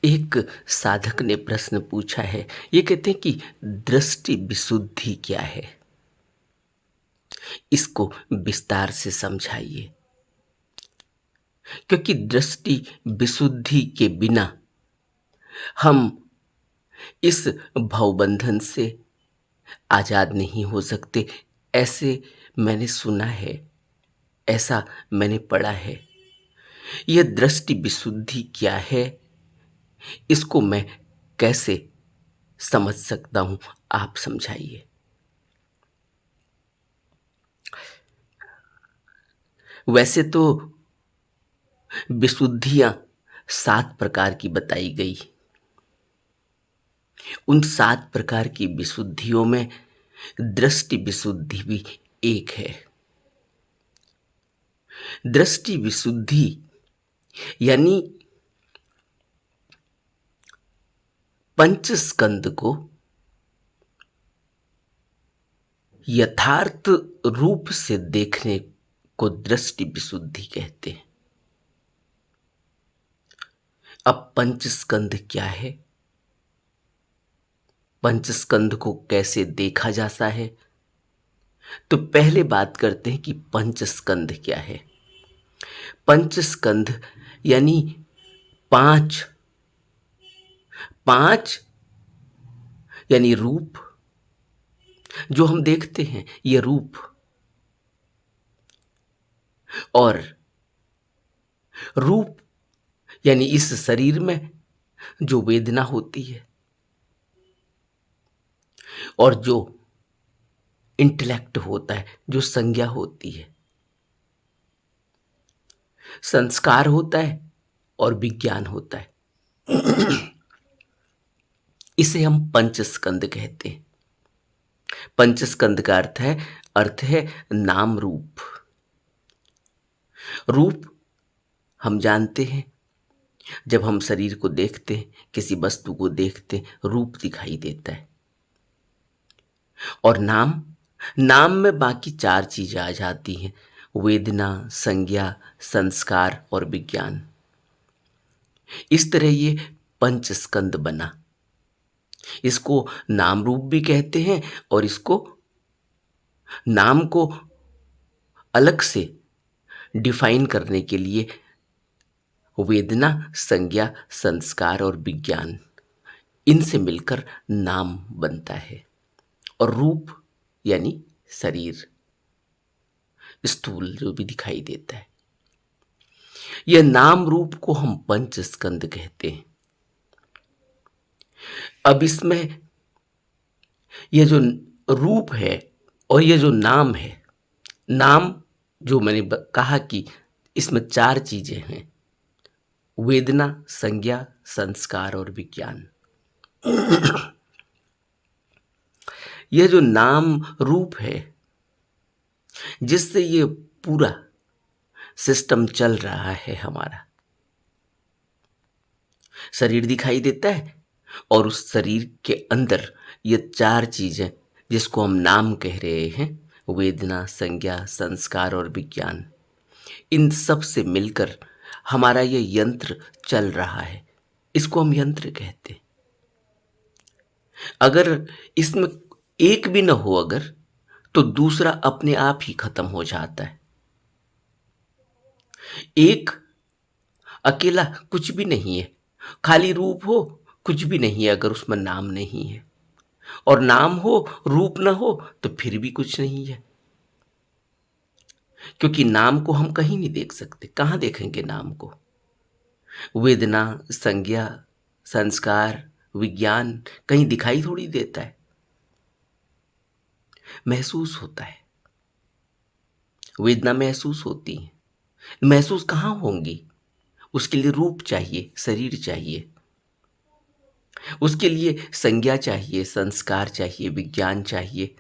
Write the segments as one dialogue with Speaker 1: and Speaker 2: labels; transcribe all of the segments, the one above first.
Speaker 1: एक साधक ने प्रश्न पूछा है। ये कहते हैं कि दृष्टि विशुद्धि क्या है? इसको विस्तार से समझाइए। क्योंकि दृष्टि विशुद्धि के बिना हम इस भवबंधन से आजाद नहीं हो सकते। ऐसे मैंने सुना है, ऐसा मैंने पढ़ा है। यह दृष्टि विशुद्धि क्या है, इसको मैं कैसे समझ सकता हूं? आप समझाइए। वैसे तो विशुद्धियां 7 प्रकार की बताई गई। उन 7 प्रकार की विशुद्धियों में दृष्टि विशुद्धि भी एक है। दृष्टि विशुद्धि यानी पंचस्कंद को यथार्थ रूप से देखने को दृष्टि विशुद्धि कहते हैं। अब पंचस्कंद क्या है, पंचस्कंद को कैसे देखा जाता है? तो पहले बात करते हैं कि पंचस्कंद क्या है। पंचस्कंद यानी 5 5 यानी रूप जो हम देखते हैं, ये रूप। और रूप यानी इस शरीर में जो वेदना होती है और जो इंटेलेक्ट होता है, जो संज्ञा होती है, संस्कार होता है और विज्ञान होता है, इसे हम पंचस्कंद कहते हैं। पंचस्कंद का अर्थ है नाम रूप। रूप हम जानते हैं, जब हम शरीर को देखते हैं, किसी वस्तु को देखते हैं, रूप दिखाई देता है। और नाम, नाम में बाकी 4 चीजें आ जाती हैं, वेदना, संज्ञा, संस्कार और विज्ञान। इस तरह ये पंचस्कंद बना। इसको नाम रूप भी कहते हैं और इसको नाम को अलग से डिफाइन करने के लिए वेदना, संज्ञा, संस्कार और विज्ञान, इनसे मिलकर नाम बनता है। और रूप यानी शरीर, स्थूल जो भी दिखाई देता है। यह नाम रूप को हम पंचस्कंद कहते हैं। अब इसमें यह जो रूप है और यह जो नाम है, नाम जो मैंने कहा कि इसमें 4 चीजें हैं, वेदना, संज्ञा, संस्कार और विज्ञान। यह जो नाम रूप है, जिससे ये पूरा सिस्टम चल रहा है, हमारा शरीर दिखाई देता है और उस शरीर के अंदर ये 4 चीजें जिसको हम नाम कह रहे हैं, वेदना, संज्ञा, संस्कार और विज्ञान, इन सब से मिलकर हमारा ये यंत्र चल रहा है। इसको हम यंत्र कहते हैं। अगर इसमें एक भी न हो अगर, तो दूसरा अपने आप ही खत्म हो जाता है। एक अकेला कुछ भी नहीं है, खाली रूप हो कुछ भी नहीं है अगर उसमें नाम नहीं है, और नाम हो रूप न हो तो फिर भी कुछ नहीं है। क्योंकि नाम को हम कहीं नहीं देख सकते। कहाँ देखेंगे नाम को? वेदना, संज्ञा, संस्कार, विज्ञान कहीं दिखाई थोड़ी देता है, महसूस होता है। वेदना महसूस होती है, महसूस कहाँ होंगी? उसके लिए रूप चाहिए, शरीर चाहिए, उसके लिए संज्ञा चाहिए, संस्कार चाहिए, विज्ञान चाहिए।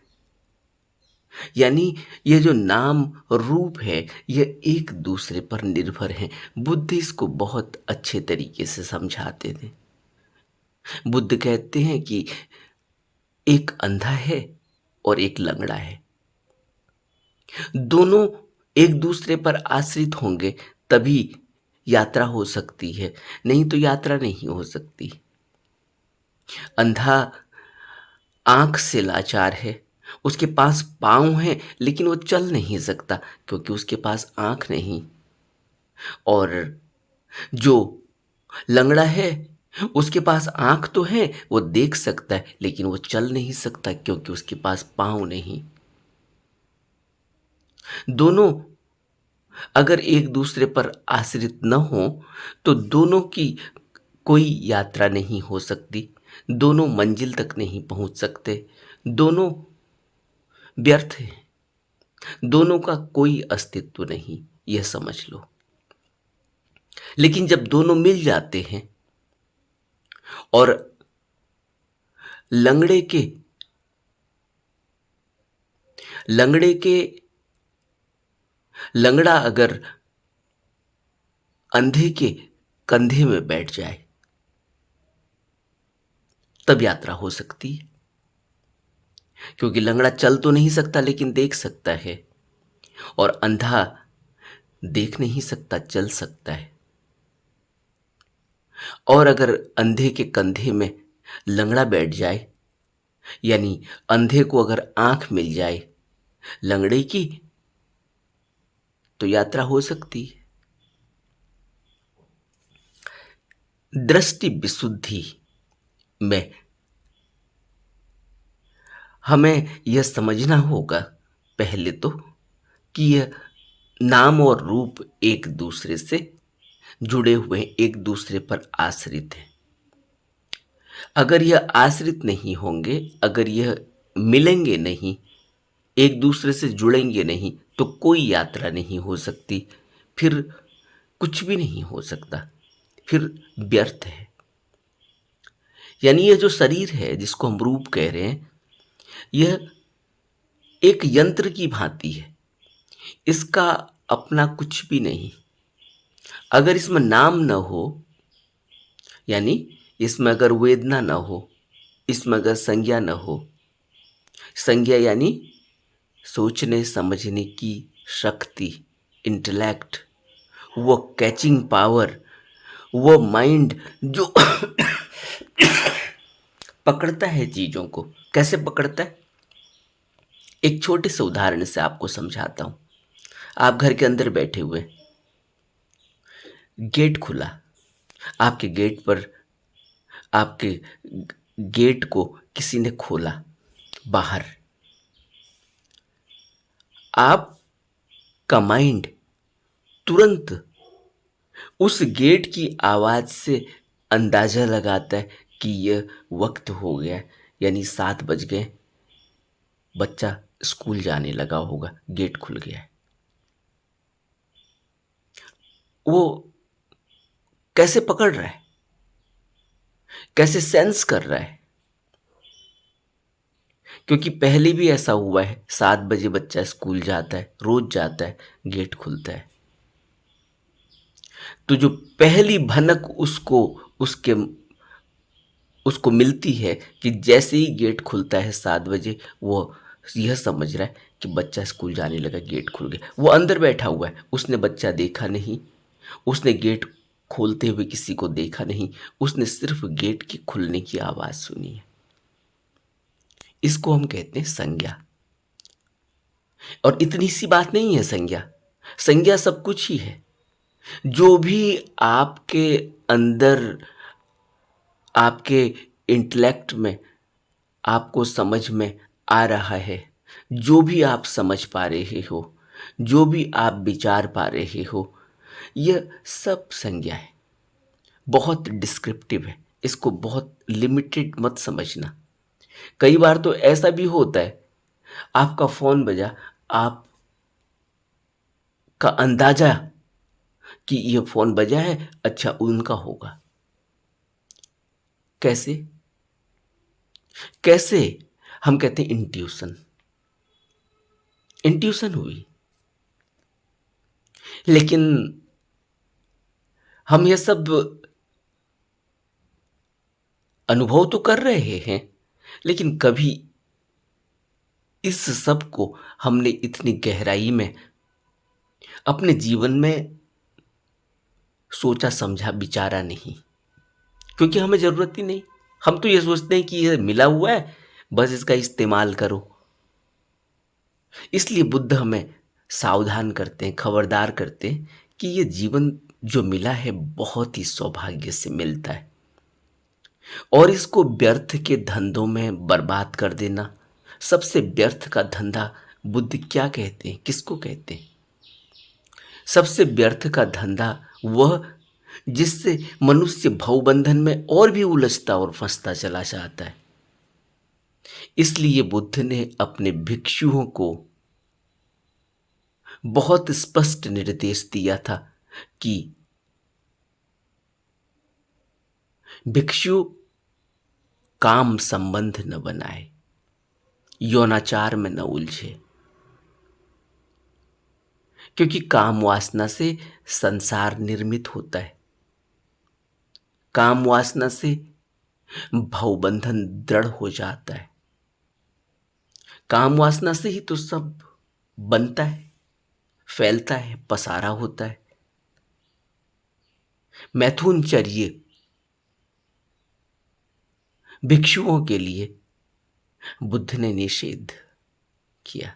Speaker 1: यानी ये जो नाम रूप है, ये एक दूसरे पर निर्भर हैं। बुद्ध इसको बहुत अच्छे तरीके से समझाते थे। बुद्ध कहते हैं कि एक अंधा है और एक लंगड़ा है, दोनों एक दूसरे पर आश्रित होंगे तभी यात्रा हो सकती है, नहीं तो यात्रा नहीं हो सकती। अंधा आँख से लाचार है, उसके पास पाँव हैं लेकिन वो चल नहीं सकता क्योंकि उसके पास आँख नहीं। और जो लंगड़ा है, उसके पास आँख तो है, वो देख सकता है लेकिन वो चल नहीं सकता क्योंकि उसके पास पाँव नहीं। दोनों अगर एक दूसरे पर आश्रित न हो तो दोनों की कोई यात्रा नहीं हो सकती, दोनों मंजिल तक नहीं पहुंच सकते, दोनों व्यर्थ हैं, दोनों का कोई अस्तित्व नहीं, यह समझ लो। लेकिन जब दोनों मिल जाते हैं और लंगड़े के लंगड़े के लंगड़ा अगर अंधे के कंधे में बैठ जाए तब यात्रा हो सकती है, क्योंकि लंगड़ा चल तो नहीं सकता लेकिन देख सकता है और अंधा देख नहीं सकता, चल सकता है। और अगर अंधे के कंधे में लंगड़ा बैठ जाए, यानी अंधे को अगर आंख मिल जाए लंगड़े की, तो यात्रा हो सकती है। दृष्टि विशुद्धि में हमें यह समझना होगा पहले तो कि यह नाम और रूप एक दूसरे से जुड़े हुए हैं, एक दूसरे पर आश्रित हैं। अगर यह आश्रित नहीं होंगे, अगर यह मिलेंगे नहीं, एक दूसरे से जुड़ेंगे नहीं, तो कोई यात्रा नहीं हो सकती, फिर कुछ भी नहीं हो सकता, फिर व्यर्थ है। यानी यह जो शरीर है जिसको हम रूप कह रहे हैं, यह एक यंत्र की भांति है, इसका अपना कुछ भी नहीं। अगर इसमें नाम न हो, यानी इसमें अगर वेदना न हो, इसमें अगर संज्ञा न हो, संज्ञा यानी सोचने समझने की शक्ति, इंटेलेक्ट, वो कैचिंग पावर, वो माइंड जो पकड़ता है चीजों को। कैसे पकड़ता है? एक छोटे से उदाहरण से आपको समझाता हूं। आप घर के अंदर बैठे हुए, गेट खुला, आपके गेट पर आपके गेट को किसी ने खोला बाहर, आपका माइंड तुरंत उस गेट की आवाज से अंदाजा लगाता है कि यह वक्त हो गया, यानी 7 बज गए, बच्चा स्कूल जाने लगा होगा, गेट खुल गया है। वो कैसे पकड़ रहा है, कैसे सेंस कर रहा है? क्योंकि पहले भी ऐसा हुआ है, 7 बजे बच्चा स्कूल जाता है, रोज जाता है, गेट खुलता है, तो जो पहली भनक उसको मिलती है कि जैसे ही गेट खुलता है 7 बजे, वो यह समझ रहा है कि बच्चा स्कूल जाने लगा, गेट खुल गया। वो अंदर बैठा हुआ है, उसने बच्चा देखा नहीं, उसने गेट खोलते हुए किसी को देखा नहीं, उसने सिर्फ गेट के खुलने की आवाज सुनी है। इसको हम कहते हैं संज्ञा। और इतनी सी बात नहीं है संज्ञा, संज्ञा सब कुछ ही है। जो भी आपके अंदर, आपके इंटेलेक्ट में आपको समझ में आ रहा है, जो भी आप समझ पा रहे हो, जो भी आप विचार पा रहे हो, यह सब संज्ञा है। बहुत डिस्क्रिप्टिव है, इसको बहुत लिमिटेड मत समझना। कई बार तो ऐसा भी होता है, आपका फोन बजा, आपका अंदाजा कि यह फोन बजा है, अच्छा उनका होगा। कैसे? कैसे? हम कहते हैं इंट्यूशन, इंट्यूशन हुई। लेकिन हम ये सब अनुभव तो कर रहे हैं, लेकिन कभी इस सब को हमने इतनी गहराई में अपने जीवन में सोचा समझा विचारा नहीं, क्योंकि हमें ज़रूरत ही नहीं। हम तो ये सोचते हैं कि ये मिला हुआ है, बस इसका इस्तेमाल करो। इसलिए बुद्ध हमें सावधान करते हैं, खबरदार करते हैं कि ये जीवन जो मिला है बहुत ही सौभाग्य से मिलता है, और इसको व्यर्थ के धंधों में बर्बाद कर देना, सबसे व्यर्थ का धंधा बुद्ध क्या कहते हैं, किसको कहते हैं? सबसे व्यर्थ का धंधा वह जिससे मनुष्य भवबंधन में और भी उलझता और फंसता चला जाता है। इसलिए बुद्ध ने अपने भिक्षुओं को बहुत स्पष्ट निर्देश दिया था कि भिक्षु काम संबंध न बनाए, यौनाचार में न उलझे, क्योंकि काम वासना से संसार निर्मित होता है। काम वासना से भवबंधन दृढ़ हो जाता है। काम वासना से ही तो सब बनता है, फैलता है, पसारा होता है। मैथुन चर्य भिक्षुओं के लिए बुद्ध ने निषेध किया।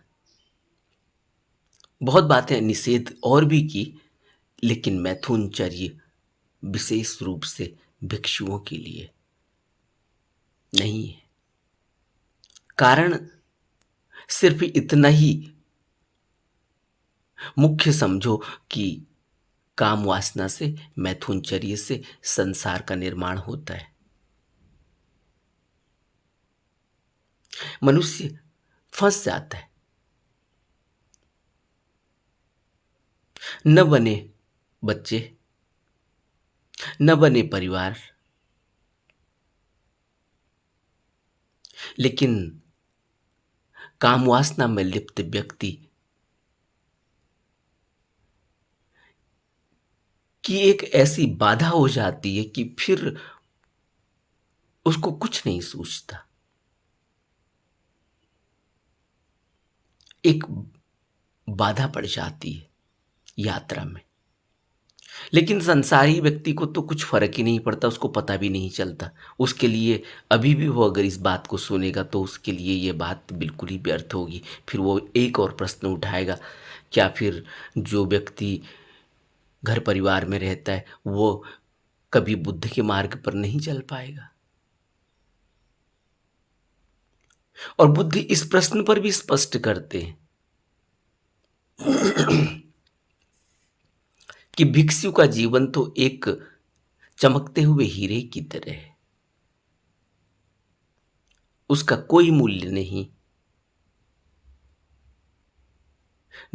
Speaker 1: बहुत बातें निषेध और भी की, लेकिन मैथुन चर्य विशेष रूप से भिक्षुओं के लिए नहीं है। कारण सिर्फ इतना ही मुख्य समझो कि काम वासना से, मैथुनचर्य से संसार का निर्माण होता है। मनुष्य फंस जाता है। न बने बच्चे, न बने परिवार, लेकिन काम वासना में लिप्त व्यक्ति की एक ऐसी बाधा हो जाती है कि फिर उसको कुछ नहीं सूझता। एक बाधा पड़ जाती है यात्रा में। लेकिन संसारी व्यक्ति को तो कुछ फर्क ही नहीं पड़ता, उसको पता भी नहीं चलता। उसके लिए अभी भी वो अगर इस बात को सुनेगा तो उसके लिए ये बात बिल्कुल ही व्यर्थ होगी। फिर वो एक और प्रश्न उठाएगा, क्या फिर जो व्यक्ति घर परिवार में रहता है वो कभी बुद्ध के मार्ग पर नहीं चल पाएगा? और बुद्ध इस प्रश्न पर भी स्पष्ट करते हैं कि भिक्षु का जीवन तो एक चमकते हुए हीरे की तरह है, उसका कोई मूल्य नहीं।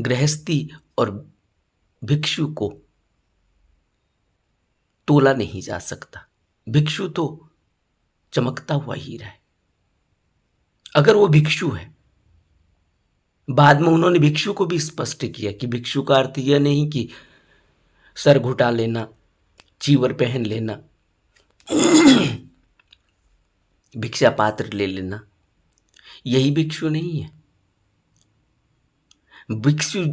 Speaker 1: गृहस्थी और भिक्षु को तोला नहीं जा सकता। भिक्षु तो चमकता हुआ हीरा है। अगर वो भिक्षु है, बाद में उन्होंने भिक्षु को भी स्पष्ट किया कि भिक्षु का अर्थ यह नहीं कि सर घुटा लेना, चीवर पहन लेना, भिक्षा पात्र ले लेना, यही भिक्षु नहीं है। भिक्षु,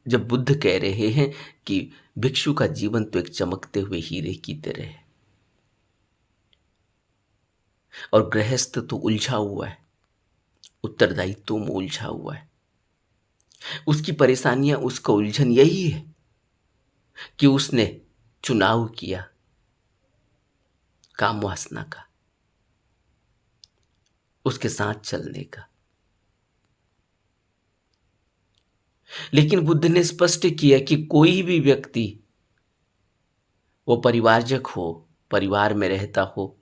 Speaker 1: जब बुद्ध कह रहे हैं कि भिक्षु का जीवन तो एक चमकते हुए हीरे की तरह है, और गृहस्थ तो उलझा हुआ है, उत्तरदायित्व में उलझा हुआ है। उसकी परेशानियां, उसका उलझन यही है कि उसने चुनाव किया काम वासना का, उसके साथ चलने का। लेकिन बुद्ध ने स्पष्ट किया कि कोई भी व्यक्ति, वो परिवारजक हो, परिवार में रहता हो,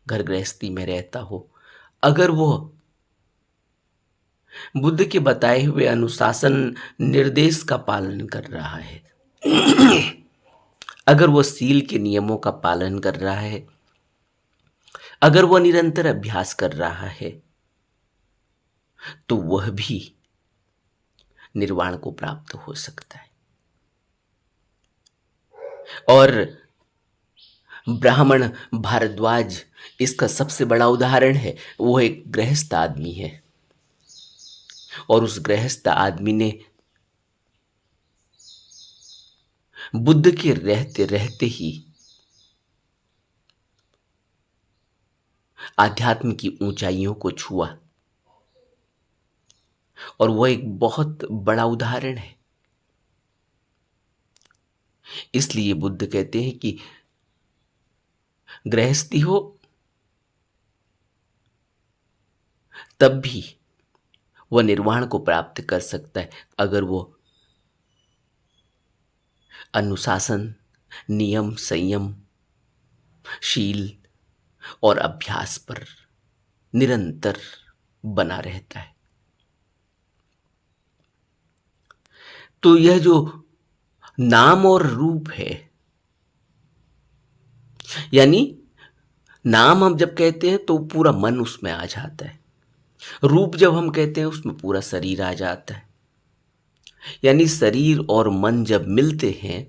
Speaker 1: घर गृहस्थी में रहता हो, अगर वो बुद्ध के बताए हुए अनुशासन निर्देश का पालन कर रहा है, अगर वो सील के नियमों का पालन कर रहा है, अगर वो निरंतर अभ्यास कर रहा है, तो वह भी निर्वाण को प्राप्त हो सकता है। और ब्राह्मण भारद्वाज इसका सबसे बड़ा उदाहरण है। वो एक गृहस्थ आदमी है, और उस गृहस्थ आदमी ने बुद्ध के रहते रहते ही आध्यात्म की ऊंचाइयों को छुआ, और वह एक बहुत बड़ा उदाहरण है। इसलिए बुद्ध कहते हैं कि गृहस्थी हो तब भी वह निर्वाण को प्राप्त कर सकता है, अगर वो अनुशासन, नियम, संयम, शील और अभ्यास पर निरंतर बना रहता है। तो यह जो नाम और रूप है, यानी नाम हम जब कहते हैं तो पूरा मन उसमें आ जाता है, रूप जब हम कहते हैं उसमें पूरा शरीर आ जाता है। यानी शरीर और मन जब मिलते हैं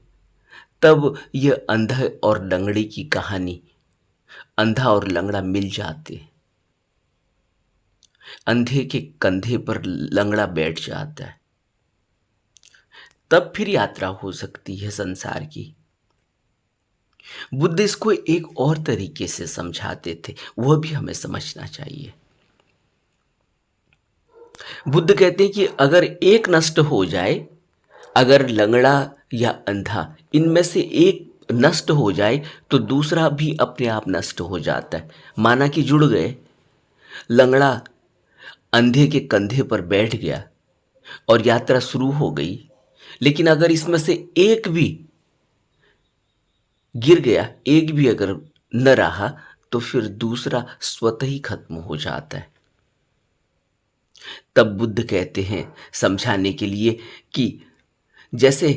Speaker 1: तब यह अंधा और लंगड़े की कहानी, अंधा और लंगड़ा मिल जाते हैं, अंधे के कंधे पर लंगड़ा बैठ जाता है, तब फिर यात्रा हो सकती है संसार की। बुद्ध इसको एक और तरीके से समझाते थे, वह भी हमें समझना चाहिए। बुद्ध कहते हैं कि अगर एक नष्ट हो जाए, अगर लंगड़ा या अंधा इनमें से एक नष्ट हो जाए तो दूसरा भी अपने आप नष्ट हो जाता है। माना कि जुड़ गए, लंगड़ा अंधे के कंधे पर बैठ गया और यात्रा शुरू हो गई, लेकिन अगर इसमें से एक भी गिर गया, एक भी अगर न रहा, तो फिर दूसरा स्वतः ही खत्म हो जाता है। तब बुद्ध कहते हैं समझाने के लिए कि जैसे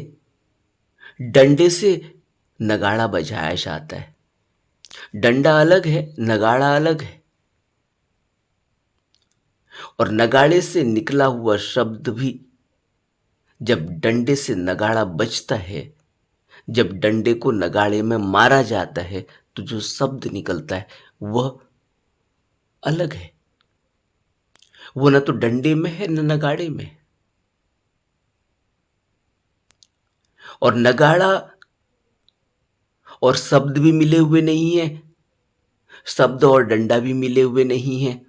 Speaker 1: डंडे से नगाड़ा बजाया जाता है, डंडा अलग है, नगाड़ा अलग है, और नगाड़े से निकला हुआ शब्द भी, जब डंडे से नगाड़ा बजता है, जब डंडे को नगाड़े में मारा जाता है, तो जो शब्द निकलता है वह अलग है। वो न तो डंडे में है न नगाड़े में। और नगाड़ा और शब्द भी मिले हुए नहीं है, शब्द और डंडा भी मिले हुए नहीं है,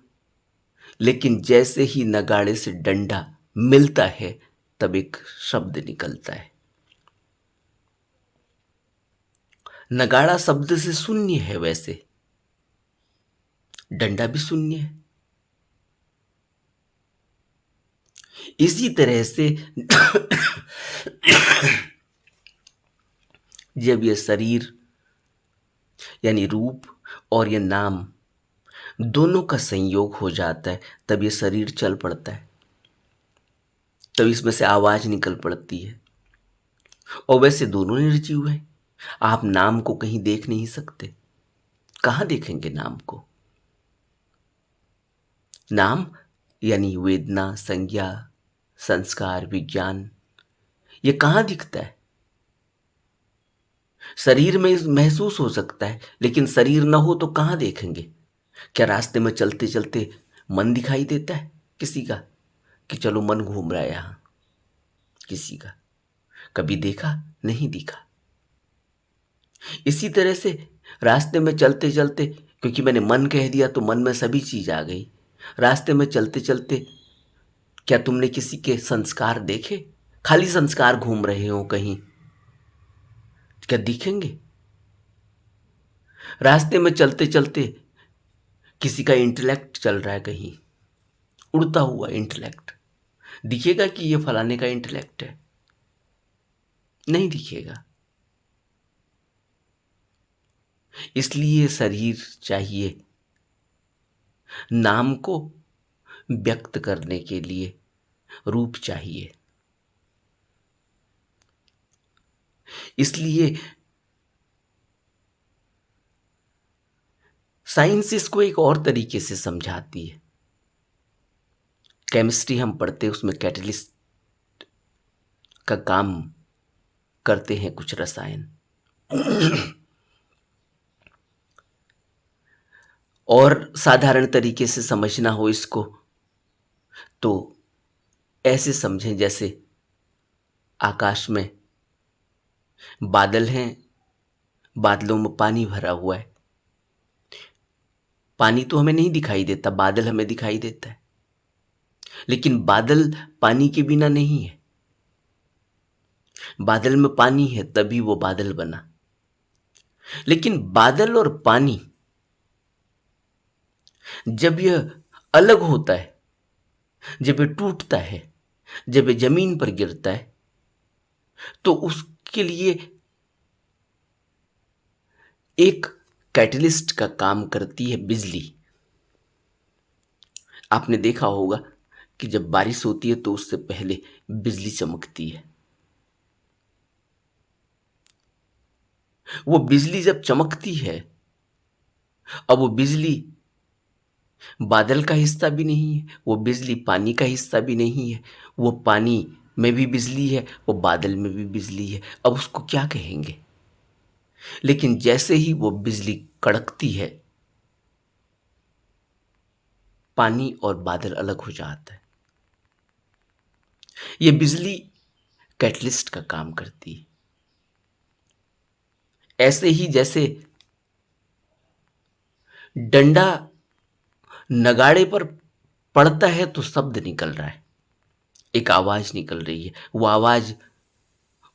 Speaker 1: लेकिन जैसे ही नगाड़े से डंडा मिलता है तब एक शब्द निकलता है। नगाड़ा शब्द से शून्य है, वैसे डंडा भी शून्य है। इसी तरह से जब यह शरीर यानी रूप और यह नाम दोनों का संयोग हो जाता है, तब यह शरीर चल पड़ता है, तब इसमें से आवाज निकल पड़ती है। और वैसे दोनों निर्जीव हैं। आप नाम को कहीं देख नहीं सकते, कहां देखेंगे नाम को? नाम यानी वेदना, संज्ञा, संस्कार, विज्ञान, ये कहां दिखता है? शरीर में महसूस हो सकता है, लेकिन शरीर न हो तो कहां देखेंगे? क्या रास्ते में चलते चलते मन दिखाई देता है किसी का कि चलो मन घूम रहा है यहां? किसी का कभी देखा? नहीं दिखा। इसी तरह से रास्ते में चलते चलते, क्योंकि मैंने मन कह दिया तो मन में सभी चीज आ गई। रास्ते में चलते चलते क्या तुमने किसी के संस्कार देखे? खाली संस्कार घूम रहे हो कहीं, क्या दिखेंगे? रास्ते में चलते चलते किसी का इंटेलेक्ट चल रहा है कहीं, उड़ता हुआ इंटेलेक्ट, दिखेगा कि ये फलाने का इंटेलेक्ट है? नहीं दिखेगा। इसलिए शरीर चाहिए नाम को व्यक्त करने के लिए, रूप चाहिए। इसलिए साइंस इसको एक और तरीके से समझाती है। केमिस्ट्री हम पढ़ते हैं, उसमें कैटलिस्ट का काम करते हैं कुछ रसायन। और साधारण तरीके से समझना हो इसको तो ऐसे समझें जैसे आकाश में बादल हैं, बादलों में पानी भरा हुआ है। पानी तो हमें नहीं दिखाई देता, बादल हमें दिखाई देता है। लेकिन बादल पानी के बिना नहीं है। बादल में पानी है तभी वो बादल बना। लेकिन बादल और पानी जब यह अलग होता है, जब यह टूटता है, जब यह जमीन पर गिरता है, तो उसके लिए एक कैटलिस्ट का काम करती है बिजली। आपने देखा होगा कि जब बारिश होती है तो उससे पहले बिजली चमकती है। वो बिजली जब चमकती है, अब वो बिजली बादल का हिस्सा भी नहीं है, वो बिजली पानी का हिस्सा भी नहीं है। वो पानी में भी बिजली है, वो बादल में भी बिजली है। अब उसको क्या कहेंगे? लेकिन जैसे ही वो बिजली कड़कती है, पानी और बादल अलग हो जाता है। ये बिजली कैटलिस्ट का काम करती है। ऐसे ही जैसे डंडा नगाड़े पर पड़ता है तो शब्द निकल रहा है, एक आवाज निकल रही है। वो आवाज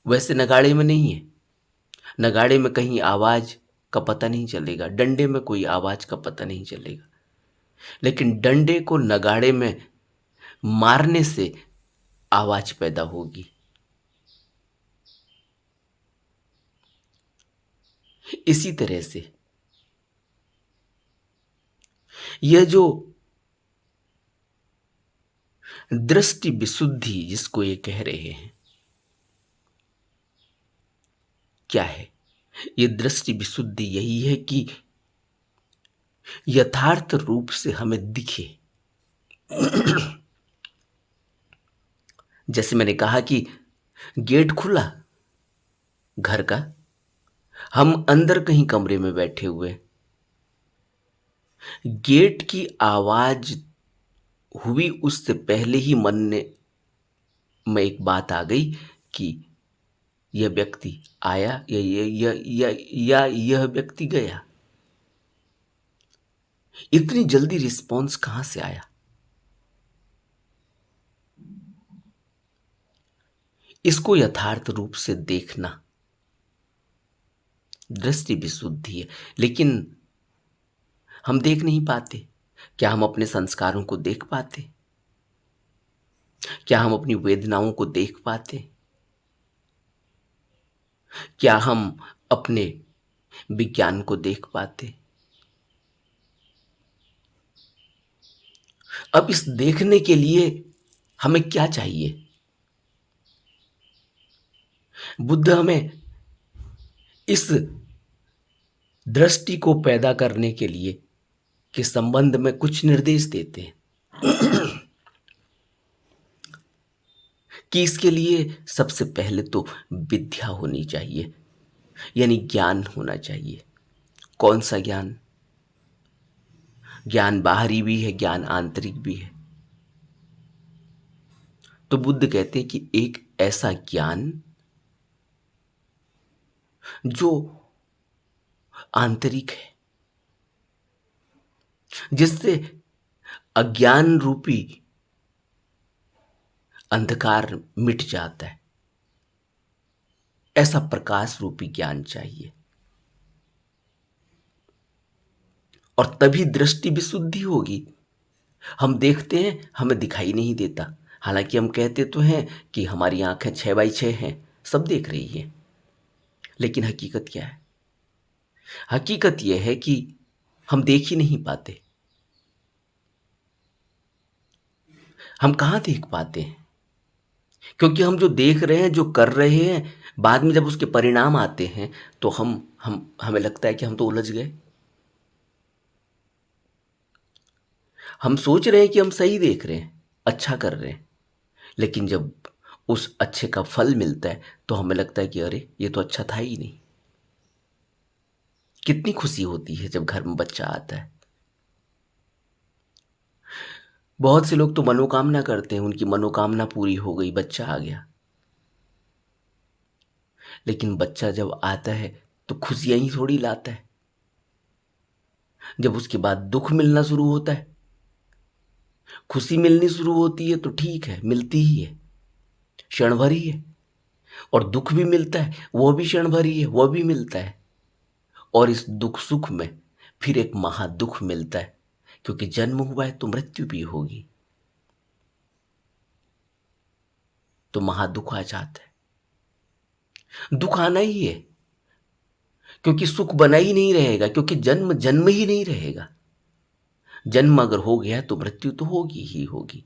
Speaker 1: वैसे नगाड़े में नहीं है। नगाड़े में कहीं आवाज का पता नहीं चलेगा, डंडे में कोई आवाज का पता नहीं चलेगा। लेकिन डंडे को नगाड़े में मारने से आवाज पैदा होगी। इसी तरह से यह जो दृष्टि विशुद्धि जिसको ये कह रहे हैं, क्या है? ये दृष्टि विशुद्धि यही है कि यथार्थ रूप से हमें दिखे। जैसे मैंने कहा कि गेट खुला घर का, हम अंदर कहीं कमरे में बैठे हुए, गेट की आवाज हुई उससे पहले ही मन में एक बात आ गई कि यह व्यक्ति आया या यह व्यक्ति गया। इतनी जल्दी रिस्पॉन्स कहां से आया? इसको यथार्थ रूप से देखना दृष्टि विशुद्धि है। लेकिन हम देख नहीं पाते। क्या हम अपने संस्कारों को देख पाते? क्या हम अपनी वेदनाओं को देख पाते? क्या हम अपने विज्ञान को देख पाते? अब इस देखने के लिए हमें क्या चाहिए? बुद्ध हमें इस दृष्टि को पैदा करने के लिए के संबंध में कुछ निर्देश देते हैं कि इसके लिए सबसे पहले तो विद्या होनी चाहिए, यानी ज्ञान होना चाहिए। कौन सा ज्ञान? ज्ञान बाहरी भी है, ज्ञान आंतरिक भी है। तो बुद्ध कहते हैं कि एक ऐसा ज्ञान जो आंतरिक है, जिससे अज्ञान रूपी अंधकार मिट जाता है, ऐसा प्रकाश रूपी ज्ञान चाहिए। और तभी दृष्टि विशुद्धि होगी। हम देखते हैं, हमें दिखाई नहीं देता। हालांकि हम कहते तो हैं कि हमारी आंखें 6x6 हैं, सब देख रही है। लेकिन हकीकत क्या है? हकीकत यह है कि हम देख ही नहीं पाते। हम कहाँ देख पाते हैं? क्योंकि हम जो देख रहे हैं, जो कर रहे हैं, बाद में जब उसके परिणाम आते हैं तो हम हमें लगता है कि हम तो उलझ गए। हम सोच रहे हैं कि हम सही देख रहे हैं, अच्छा कर रहे हैं, लेकिन जब उस अच्छे का फल मिलता है तो हमें लगता है कि अरे ये तो अच्छा था ही नहीं। कितनी खुशी होती है जब घर में बच्चा आता है। बहुत से लोग तो मनोकामना करते हैं, उनकी मनोकामना पूरी हो गई, बच्चा आ गया। लेकिन बच्चा जब आता है तो खुशियां ही थोड़ी लाता है। जब उसके बाद दुख मिलना शुरू होता है, खुशी मिलनी शुरू होती है तो ठीक है, मिलती ही है, क्षण भर ही है। और दुख भी मिलता है, वो भी क्षण भर ही है, वो भी मिलता है। और इस दुख सुख में फिर एक महादुख मिलता है, क्योंकि जन्म हुआ है तो मृत्यु भी होगी, तो महादुख आ जाता है। दुख आना ही है, क्योंकि सुख बना ही नहीं रहेगा, क्योंकि जन्म जन्म ही नहीं रहेगा। जन्म अगर हो गया तो मृत्यु तो होगी ही होगी।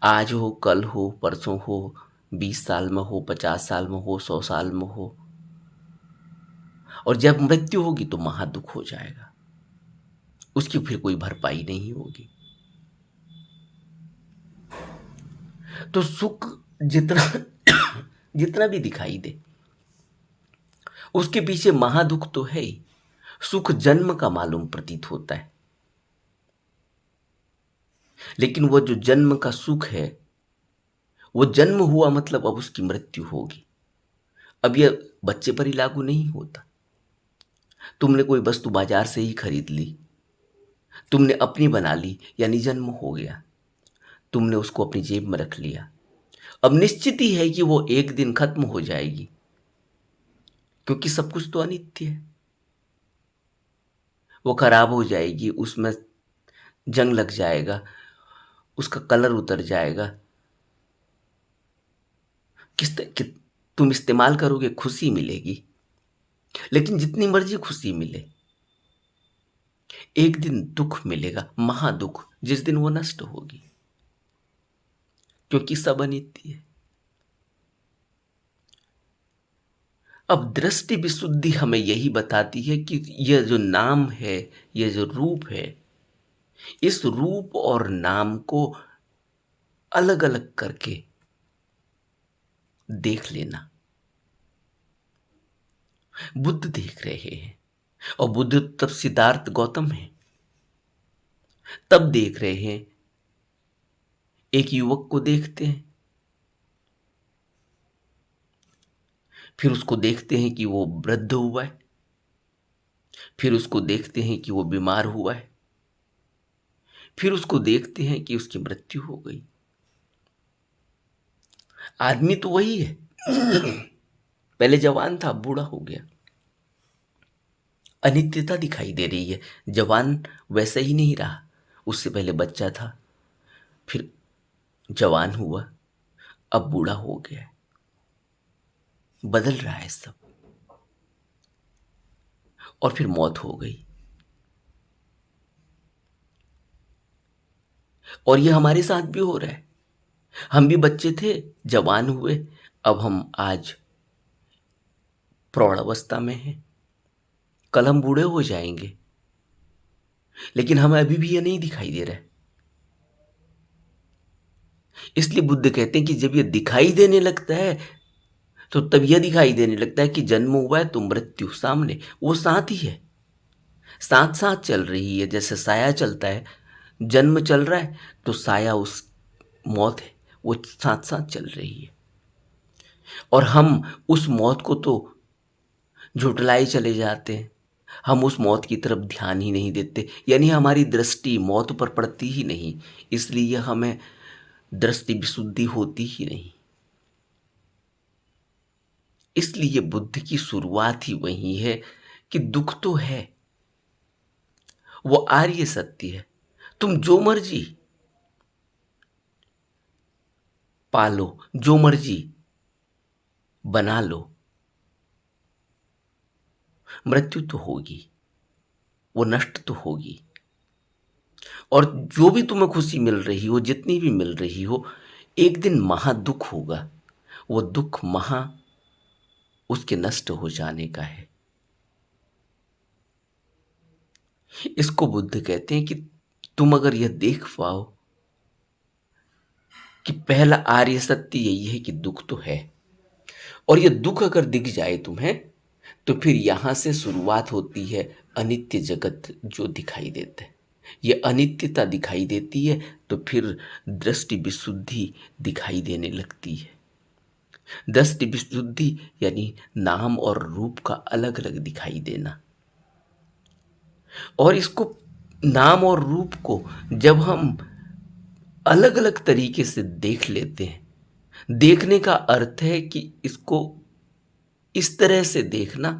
Speaker 1: आज हो, कल हो, परसों हो, 20 साल में हो, 50 साल में हो, 100 साल में हो। और जब मृत्यु होगी तो महादुख हो जाएगा, उसकी फिर कोई भरपाई नहीं होगी। तो सुख जितना जितना भी दिखाई दे, उसके पीछे महादुख तो है ही। सुख जन्म का मालूम प्रतीत होता है, लेकिन वो जो जन्म का सुख है, वो जन्म हुआ मतलब अब उसकी मृत्यु होगी। अब यह बच्चे पर ही लागू नहीं होता। तुमने कोई वस्तु बाजार से ही खरीद ली, तुमने अपनी बना ली, यानी जन्म हो गया। तुमने उसको अपनी जेब में रख लिया। अब निश्चित ही है कि वो एक दिन खत्म हो जाएगी, क्योंकि सब कुछ तो अनित्य है। वो खराब हो जाएगी, उसमें जंग लग जाएगा, उसका कलर उतर जाएगा। तुम इस्तेमाल करोगे, खुशी मिलेगी, लेकिन जितनी मर्जी खुशी मिले, एक दिन दुख मिलेगा, महादुख, जिस दिन वो नष्ट होगी, क्योंकि सब अनित्य है। अब दृष्टि विशुद्धि हमें यही बताती है कि यह जो नाम है, यह जो रूप है, इस रूप और नाम को अलग अलग करके देख लेना। बुद्ध देख रहे हैं, और बुद्ध तब सिद्धार्थ गौतम है, तब देख रहे हैं। एक युवक को देखते हैं, फिर उसको देखते हैं कि वो वृद्ध हुआ है, फिर उसको देखते हैं कि वो बीमार हुआ है, फिर उसको देखते हैं कि उसकी मृत्यु हो गई। आदमी तो वही है, पहले जवान था, बूढ़ा हो गया। अनित्यता दिखाई दे रही है। जवान वैसा ही नहीं रहा, उससे पहले बच्चा था, फिर जवान हुआ, अब बूढ़ा हो गया है। बदल रहा है सब, और फिर मौत हो गई। और ये हमारे साथ भी हो रहा है। हम भी बच्चे थे, जवान हुए, अब हम आज प्रौढ़ अवस्था में हैं, कल हम बूढ़े हो जाएंगे, लेकिन हमें अभी भी ये नहीं दिखाई दे रहा है। इसलिए बुद्ध कहते हैं कि जब ये दिखाई देने लगता है, तो तब यह दिखाई देने लगता है कि जन्म हुआ है तो मृत्यु सामने, वो साथ ही है, साथ साथ चल रही है। जैसे साया चलता है, जन्म चल रहा है तो साया उस मौत है, वो साथ साथ चल रही है। और हम उस मौत को तो झुटलाए चले जाते हैं, हम उस मौत की तरफ ध्यान ही नहीं देते, यानी हमारी दृष्टि मौत पर पड़ती ही नहीं, इसलिए हमें दृष्टि विशुद्धि होती ही नहीं। इसलिए बुद्ध की शुरुआत ही वही है कि दुख तो है, वो आर्य सत्य है। तुम जो मर्जी पालो, जो मर्जी बना लो, मृत्यु तो होगी, वो नष्ट तो होगी। और जो भी तुम्हें खुशी मिल रही हो, जितनी भी मिल रही हो, एक दिन महादुख होगा। वो दुख उसके नष्ट हो जाने का है। इसको बुद्ध कहते हैं कि तुम अगर यह देख पाओ कि पहला आर्य सत्य यही है कि दुख तो है, और यह दुख अगर दिख जाए तुम्हें, तो फिर यहां से शुरुआत होती है अनित्य जगत जो दिखाई देता है। ये अनित्यता दिखाई देती है, तो फिर दृष्टि विशुद्धि दिखाई देने लगती है। दृष्टि विशुद्धि यानी नाम और रूप का अलग अलग दिखाई देना। और इसको, नाम और रूप को जब हम अलग अलग तरीके से देख लेते हैं, देखने का अर्थ है कि इसको इस तरह से देखना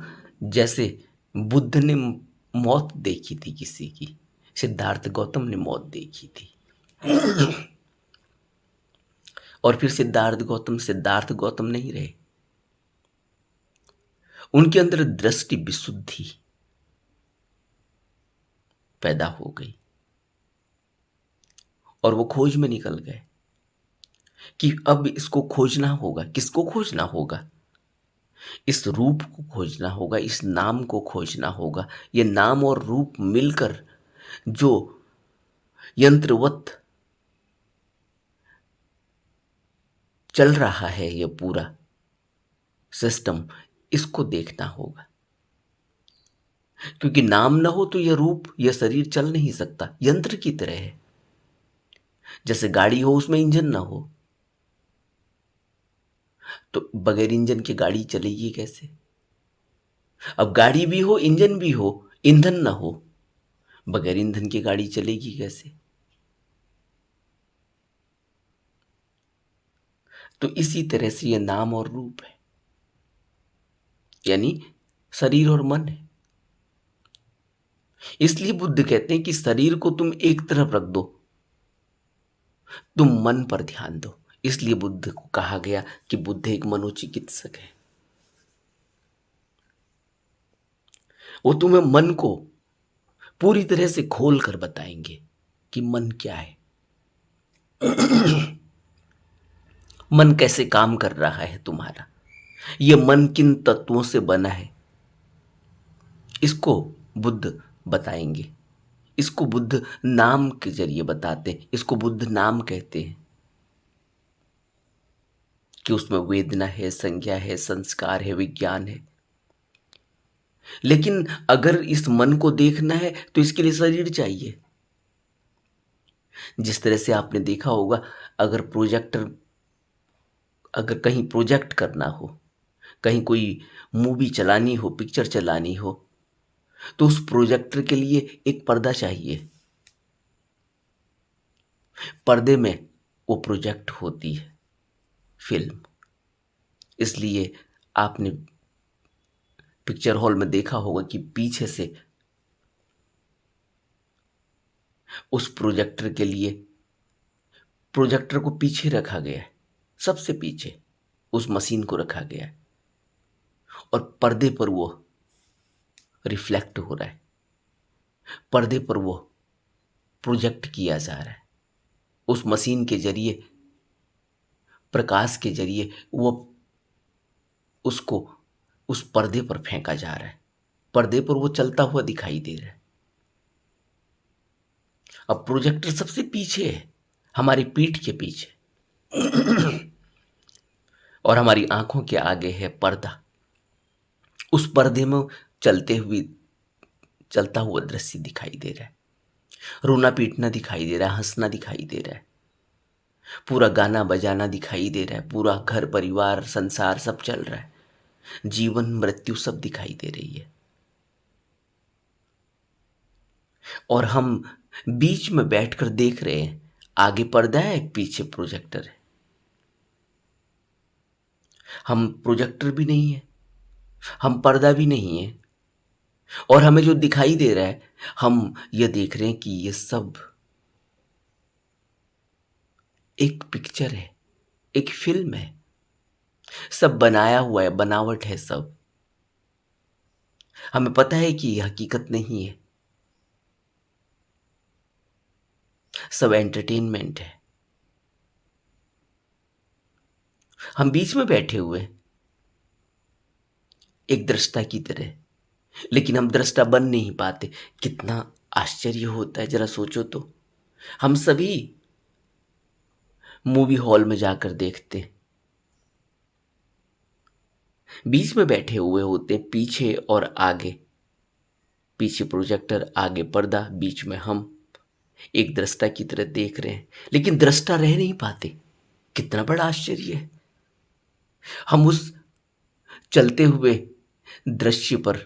Speaker 1: जैसे बुद्ध ने मौत देखी थी किसी की, सिद्धार्थ गौतम ने मौत देखी थी। और फिर सिद्धार्थ गौतम नहीं रहे। उनके अंदर दृष्टि विशुद्धि पैदा हो गई और वो खोज में निकल गए कि अब इसको खोजना होगा। किसको खोजना होगा? इस रूप को खोजना होगा, इस नाम को खोजना होगा। ये नाम और रूप मिलकर जो यंत्रवत चल रहा है, ये पूरा सिस्टम, इसको देखना होगा। क्योंकि नाम ना हो तो यह रूप, यह शरीर चल नहीं सकता, यंत्र की तरह है। जैसे गाड़ी हो, उसमें इंजन ना हो तो बगैर इंजन के गाड़ी चलेगी कैसे? अब गाड़ी भी हो, इंजन भी हो, ईंधन ना हो, बगैर ईंधन की गाड़ी चलेगी कैसे? तो इसी तरह से यह नाम और रूप है, यानी शरीर और मन है। इसलिए बुद्ध कहते हैं कि शरीर को तुम एक तरफ रख दो, तुम मन पर ध्यान दो। इसलिए बुद्ध को कहा गया कि बुद्ध एक मनोचिकित्सक है। वो तुम्हें मन को पूरी तरह से खोल कर बताएंगे कि मन क्या है, मन कैसे काम कर रहा है तुम्हारा, ये मन किन तत्वों से बना है, इसको बुद्ध बताएंगे। इसको बुद्ध नाम के जरिए बताते हैं। इसको बुद्ध नाम कहते हैं कि उसमें वेदना है, संज्ञा है, संस्कार है, विज्ञान है। लेकिन अगर इस मन को देखना है तो इसके लिए शरीर चाहिए। जिस तरह से आपने देखा होगा, अगर कहीं प्रोजेक्ट करना हो, कहीं कोई मूवी चलानी हो, पिक्चर चलानी हो, तो उस प्रोजेक्टर के लिए एक पर्दा चाहिए। पर्दे में वो प्रोजेक्ट होती है फिल्म। इसलिए आपने पिक्चर हॉल में देखा होगा कि पीछे से उस प्रोजेक्टर के लिए, प्रोजेक्टर को पीछे रखा गया है, सबसे पीछे उस मशीन को रखा गया है और पर्दे पर वो रिफ्लेक्ट हो रहा है, पर्दे पर वो प्रोजेक्ट किया जा रहा है। उस मशीन के जरिए, प्रकाश के जरिए वो उसको उस पर्दे पर फेंका जा रहा है। पर्दे पर वो चलता हुआ दिखाई दे रहा है। अब प्रोजेक्टर सबसे पीछे है, हमारी पीठ के पीछे, और हमारी आंखों के आगे है पर्दा। उस पर्दे में चलता हुआ दृश्य दिखाई दे रहा है, रोना पीटना दिखाई दे रहा है, हंसना दिखाई दे रहा है, पूरा गाना बजाना दिखाई दे रहा है, पूरा घर परिवार संसार सब चल रहा है, जीवन मृत्यु सब दिखाई दे रही है। और हम बीच में बैठकर देख रहे हैं, आगे पर्दा है, पीछे प्रोजेक्टर है। हम प्रोजेक्टर भी नहीं है, हम पर्दा भी नहीं है, और हमें जो दिखाई दे रहा है, हम ये देख रहे हैं कि ये सब एक पिक्चर है, एक फिल्म है, सब बनाया हुआ है, बनावट है सब। हमें पता है कि ये हकीकत नहीं है, सब एंटरटेनमेंट है। हम बीच में बैठे हुए हैं एक दृष्टा की तरह, लेकिन हम दृष्टा बन नहीं पाते। कितना आश्चर्य होता है, जरा सोचो तो। हम सभी मूवी हॉल में जाकर देखते हैं, बीच में बैठे हुए होते, पीछे और आगे, पीछे प्रोजेक्टर, आगे पर्दा, बीच में हम एक दृष्टा की तरह देख रहे हैं, लेकिन दृष्टा रह नहीं पाते। कितना बड़ा आश्चर्य है। हम उस चलते हुए दृश्य पर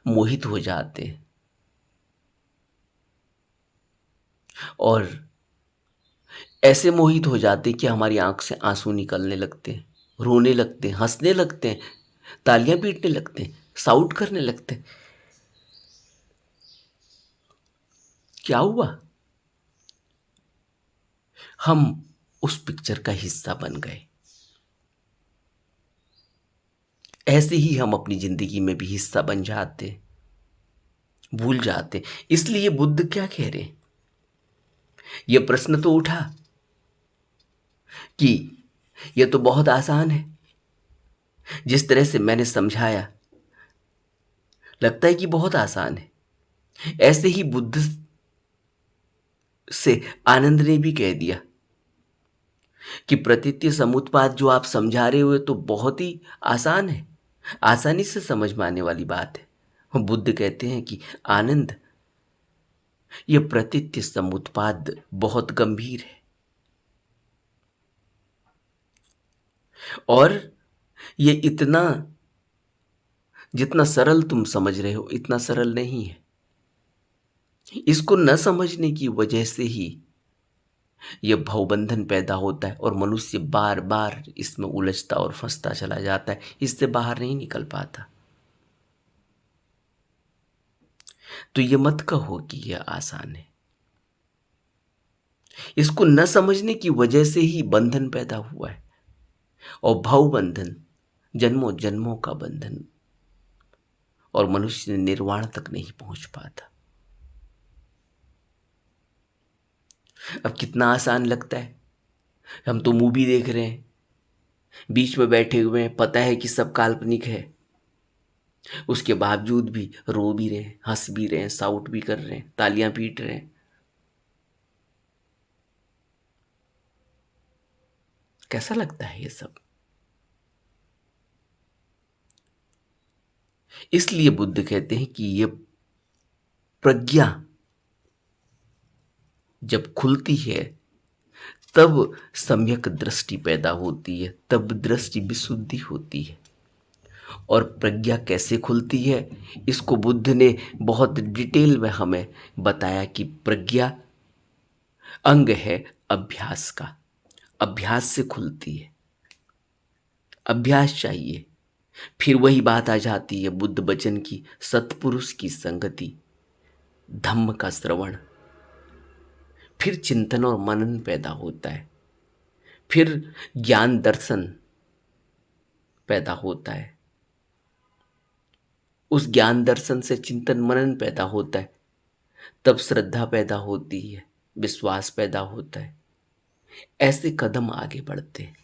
Speaker 1: मोहित हो जाते हैं और ऐसे मोहित हो जाते हैं कि हमारी आंख से आंसू निकलने लगते हैं, रोने लगते हैं, हंसने लगते हैं, तालियां पीटने लगते हैं, साउट करने लगते हैं। क्या हुआ? हम उस पिक्चर का हिस्सा बन गए। ऐसे ही हम अपनी जिंदगी में भी हिस्सा बन जाते हैं, भूल जाते हैं। इसलिए बुद्ध क्या कह रहे हैं? यह प्रश्न तो उठा कि यह तो बहुत आसान है, जिस तरह से मैंने समझाया लगता है कि बहुत आसान है। ऐसे ही बुद्ध से आनंद ने भी कह दिया कि प्रतीत्य समुत्पाद जो आप समझा रहे हो तो बहुत ही आसान है, आसानी से समझ में आने वाली बात है। बुद्ध कहते हैं कि आनंद, यह प्रतीत्य समुत्पाद बहुत गंभीर है और ये इतना, जितना सरल तुम समझ रहे हो इतना सरल नहीं है। इसको न समझने की वजह से ही यह भवबंधन पैदा होता है और मनुष्य बार बार इसमें उलझता और फंसता चला जाता है, इससे बाहर नहीं निकल पाता। तो ये मत कहो कि यह आसान है। इसको न समझने की वजह से ही बंधन पैदा हुआ है और भव बंधन जन्मों जन्मों का बंधन, और मनुष्य निर्वाण तक नहीं पहुंच पाता। अब कितना आसान लगता है, हम तो मूवी देख रहे हैं, बीच में बैठे हुए हैं, पता है कि सब काल्पनिक है, उसके बावजूद भी रो भी रहे हैं, हंस भी रहे हैं, साउट भी कर रहे हैं, तालियां पीट रहे हैं। कैसा लगता है ये सब? इसलिए बुद्ध कहते हैं कि ये प्रज्ञा जब खुलती है तब सम्यक दृष्टि पैदा होती है, तब दृष्टि विशुद्धि होती है। और प्रज्ञा कैसे खुलती है, इसको बुद्ध ने बहुत डिटेल में हमें बताया कि प्रज्ञा अंग है अभ्यास का, अभ्यास से खुलती है। अभ्यास चाहिए। फिर वही बात आ जाती है बुद्ध वचन की, सत्पुरुष की संगति, धम्म का श्रवण, फिर चिंतन और मनन पैदा होता है, फिर ज्ञान दर्शन पैदा होता है, उस ज्ञान दर्शन से चिंतन मनन पैदा होता है, तब श्रद्धा पैदा होती है, विश्वास पैदा होता है। ऐसे कदम आगे बढ़ते हैं।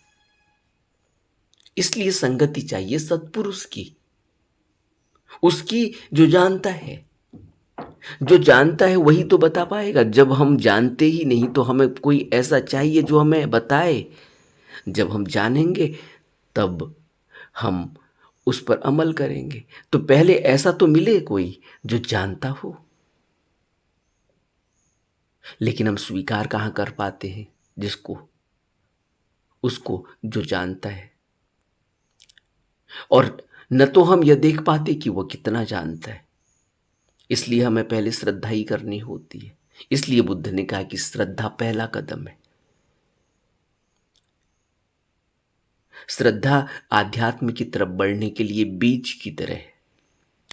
Speaker 1: इसलिए संगति चाहिए सत्पुरुष की, उसकी जो जानता है। जो जानता है वही तो बता पाएगा। जब हम जानते ही नहीं तो हमें कोई ऐसा चाहिए जो हमें बताए। जब हम जानेंगे तब हम उस पर अमल करेंगे। तो पहले ऐसा तो मिले कोई जो जानता हो। लेकिन हम स्वीकार कहाँ कर पाते हैं जिसको, उसको जो जानता है। और न तो हम यह देख पाते कि वह कितना जानता है। इसलिए हमें पहले श्रद्धा ही करनी होती है। इसलिए बुद्ध ने कहा कि श्रद्धा पहला कदम है। श्रद्धा आध्यात्म की तरफ बढ़ने के लिए बीज की तरह है।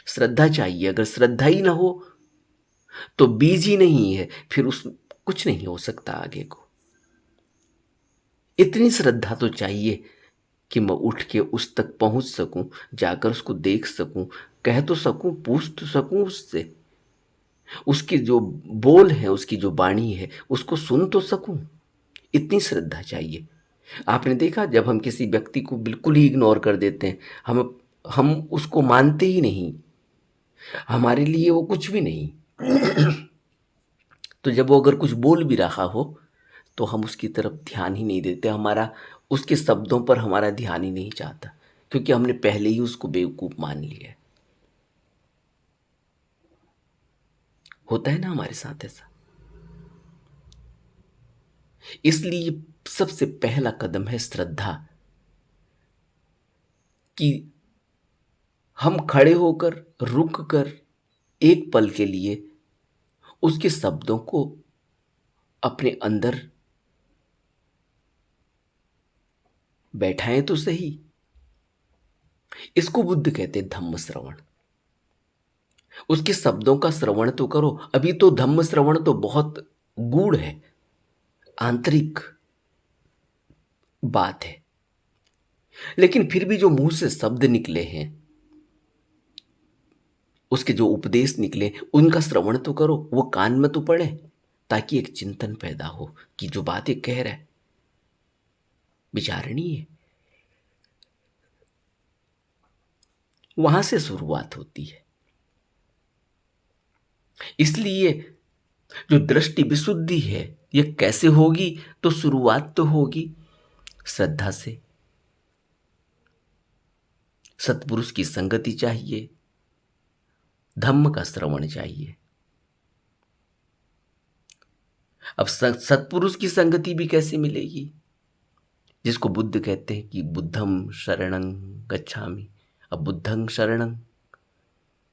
Speaker 1: श्रद्धा चाहिए। अगर श्रद्धा ही ना हो तो बीज ही नहीं है, फिर उस कुछ नहीं हो सकता आगे को। इतनी श्रद्धा तो चाहिए कि मैं उठ के उस तक पहुंच सकूं, जाकर उसको देख सकूं, कह तो सकूं, पूछ तो सकूं उससे, उसकी जो बोल है, उसकी जो वाणी है, उसको सुन तो सकूं। इतनी श्रद्धा चाहिए। आपने देखा जब हम किसी व्यक्ति को बिल्कुल ही इग्नोर कर देते हैं, हम उसको मानते ही नहीं, हमारे लिए वो कुछ भी नहीं। तो जब वो अगर कुछ बोल भी रहा हो तो हम उसकी तरफ ध्यान ही नहीं देते, हमारा उसके शब्दों पर हमारा ध्यान ही नहीं जाता, क्योंकि हमने पहले ही उसको बेवकूफ मान लिया है। होता है ना हमारे साथ ऐसा। इसलिए सबसे पहला कदम है श्रद्धा। कि हम खड़े होकर, रुक कर, एक पल के लिए उसके शब्दों को अपने अंदर बैठाएं तो सही। इसको बुद्ध कहते हैं धम्म श्रवण। उसके शब्दों का श्रवण तो करो। अभी तो धम्म श्रवण तो बहुत गूढ़ है, आंतरिक बात है, लेकिन फिर भी जो मुंह से शब्द निकले हैं, उसके जो उपदेश निकले, उनका श्रवण तो करो, वो कान में तो पड़े, ताकि एक चिंतन पैदा हो कि जो बातें कह रहा है विचारणीय है। वहां से शुरुआत होती है। इसलिए जो दृष्टि विशुद्धि है, ये कैसे होगी? तो शुरुआत तो होगी श्रद्धा से। सत्पुरुष की संगति चाहिए, धम्म का श्रवण चाहिए। अब सत्पुरुष की संगति भी कैसे मिलेगी? जिसको बुद्ध कहते हैं कि बुद्धं शरणं गच्छामि। अब बुद्धं शरणं,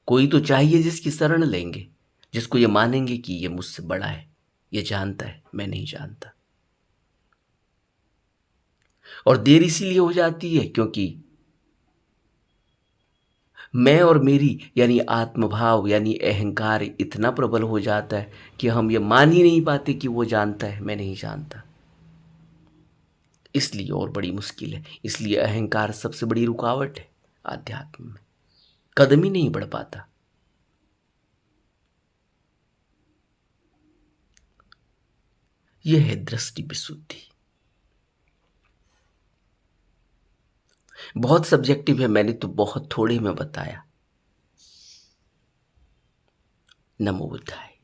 Speaker 1: कोई तो चाहिए जिसकी शरण लेंगे, जिसको ये मानेंगे कि ये मुझसे बड़ा है, ये जानता है, मैं नहीं जानता। और देर इसीलिए हो जाती है क्योंकि मैं और मेरी यानी आत्मभाव यानी अहंकार इतना प्रबल हो जाता है कि हम ये मान ही नहीं पाते कि वो जानता है, मैं नहीं जानता। इसलिए और बड़ी मुश्किल है। इसलिए अहंकार सबसे बड़ी रुकावट है आध्यात्म में, कदम ही नहीं बढ़ पाता। यह है दृष्टि विशुद्धि। बहुत सब्जेक्टिव है, मैंने तो बहुत थोड़े में बताया। नमो बुद्धाय।